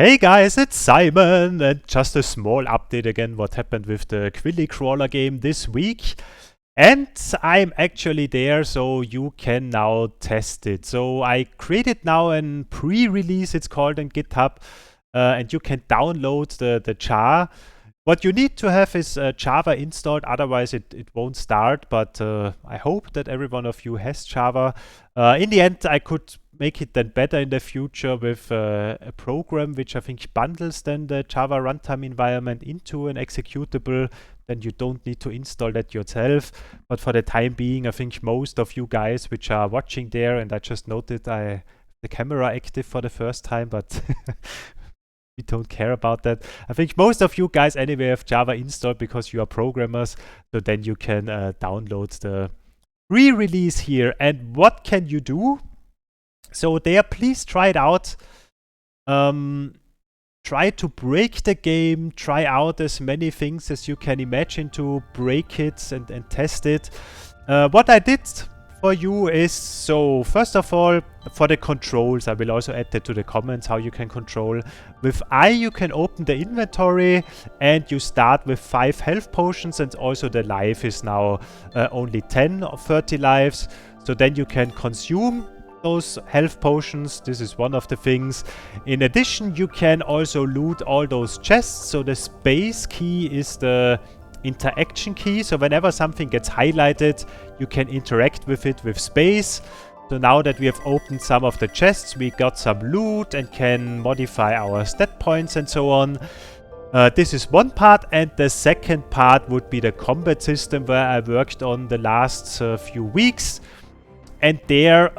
Hey guys, it's Simon, and just a small update again what happened with the Quilly crawler game this week. And I'm actually there, so you can now test it. So I created now a pre-release, it's called in GitHub, and you can download the jar. What you need to have is Java installed, otherwise it won't start, but I hope that every one of you has Java. In the end, I could make it then better in the future with a program which I think bundles then the Java runtime environment into an executable. Then you don't need to install that yourself. But for the time being, I think most of you guys which are watching there, and I just noted the camera active for the first time, but we don't care about that. I think most of you guys anyway have Java installed because you are programmers. So then you can download the re-release here. And what can you do? So there, please try it out. Try to break the game. Try out as many things as you can imagine to break it and test it. What I did for you is, so first of all, for the controls, I will also add that to the comments how you can control. With I, you can open the inventory and you start with 5 health potions, and also the life is now only 10 or 30 lives. So then you can consume those health potions. This is one of the things. In addition, you can also loot all those chests. So the space key is the interaction key. So whenever something gets highlighted, you can interact with it with space. So now that we have opened some of the chests, we got some loot and can modify our stat points and so on. This is one part, and the second part would be the combat system where I worked on the last few weeks. And there,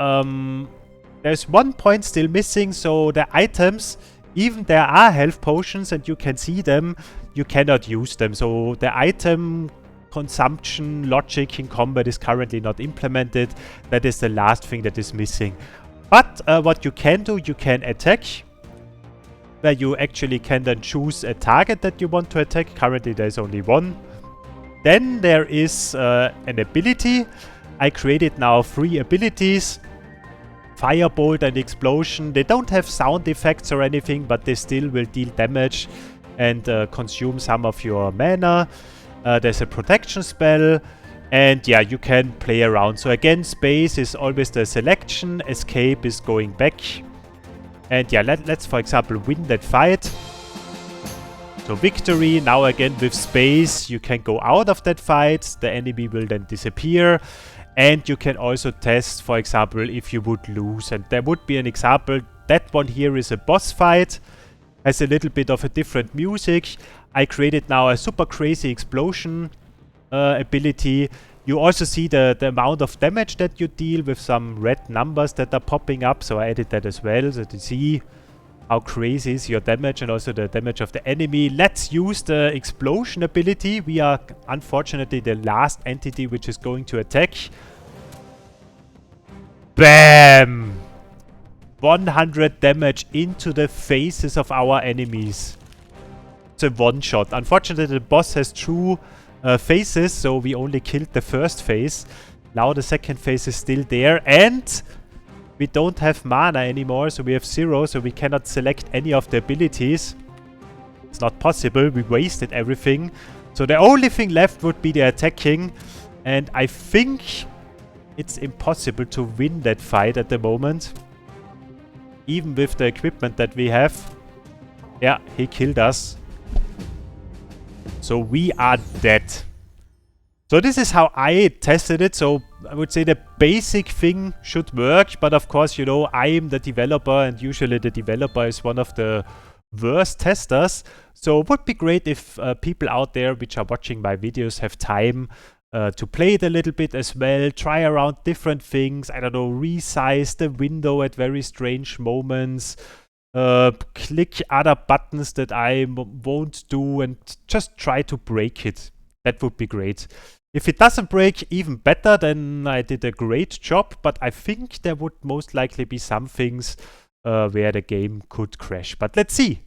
there's one point still missing. So the items, even there are health potions and you can see them, you cannot use them. So the item consumption logic in combat is currently not implemented. That is the last thing that is missing. But what you can do, you can attack, where you actually can then choose a target that you want to attack. Currently there's only one. Then there is an ability. I created now 3 abilities, Firebolt and Explosion. They don't have sound effects or anything, but they still will deal damage and consume some of your mana. There's a protection spell, and yeah, you can play around. So again, space is always the selection, escape is going back. And yeah, let's for example win that fight. So victory, now again with space, you can go out of that fight, the enemy will then disappear. And you can also test, for example, if you would lose. And there would be an example. That one here is a boss fight. Has a little bit of a different music. I created now a super crazy explosion ability. You also see the amount of damage that you deal with some red numbers that are popping up. So I added that as well. So to see how crazy is your damage and also the damage of the enemy. Let's use the explosion ability. We are unfortunately the last entity which is going to attack. Bam! 100 damage into the faces of our enemies. It's a one-shot. Unfortunately, the boss has 2 faces, so we only killed the first face. Now the second face is still there, and we don't have mana anymore, so we have 0, so we cannot select any of the abilities. It's not possible, we wasted everything. So the only thing left would be the attacking, and I think it's impossible to win that fight at the moment. Even with the equipment that we have. Yeah, he killed us. So we are dead. So this is how I tested it. So I would say the basic thing should work. But of course, you know, I am the developer, and usually the developer is one of the worst testers. So it would be great if people out there which are watching my videos have time to play it a little bit as well. Try around different things. I don't know, resize the window at very strange moments. Click other buttons that I won't do, and just try to break it. That would be great. If it doesn't break, even better, then I did a great job. But I think there would most likely be some things where the game could crash. But let's see.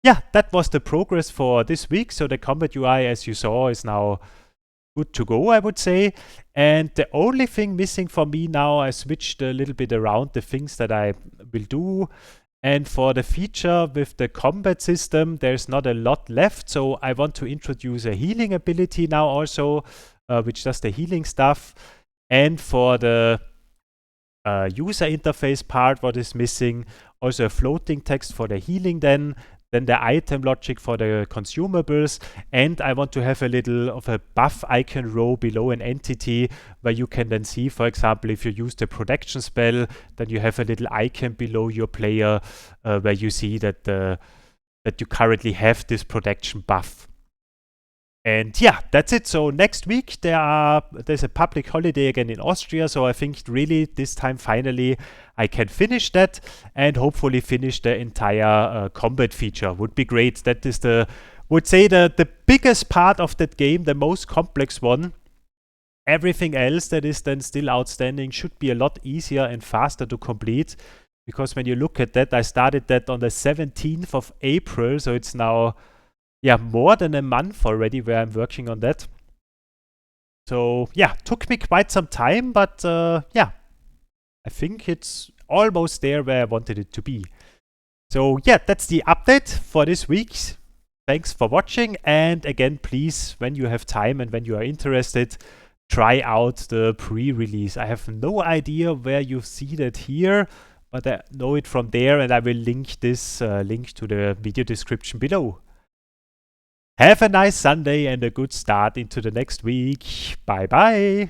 Yeah, that was the progress for this week. So the combat UI, as you saw, is now good to go, I would say. And the only thing missing for me now, I switched a little bit around the things that I will do. And for the feature with the combat system, there's not a lot left. So I want to introduce a healing ability now also, which does the healing stuff. And for the user interface part, what is missing, also a floating text for the healing then the item logic for the consumables, and I want to have a little of a buff icon row below an entity where you can then see, for example, if you use the protection spell, then you have a little icon below your player where you see that you currently have this protection buff. And yeah, that's it. So next week there's a public holiday again in Austria. So I think really this time finally I can finish that and hopefully finish the entire combat feature. Would be great. That is the biggest part of that game, the most complex one. Everything else that is then still outstanding should be a lot easier and faster to complete. Because when you look at that, I started that on the 17th of April. So it's now more than a month already where I'm working on that. So yeah, took me quite some time, but I think it's almost there where I wanted it to be. So yeah, that's the update for this week. Thanks for watching, and again, please, when you have time and when you are interested, try out the pre-release. I have no idea where you see that here, but I know it from there, and I will link this link to the video description below. Have a nice Sunday and a good start into the next week. Bye bye.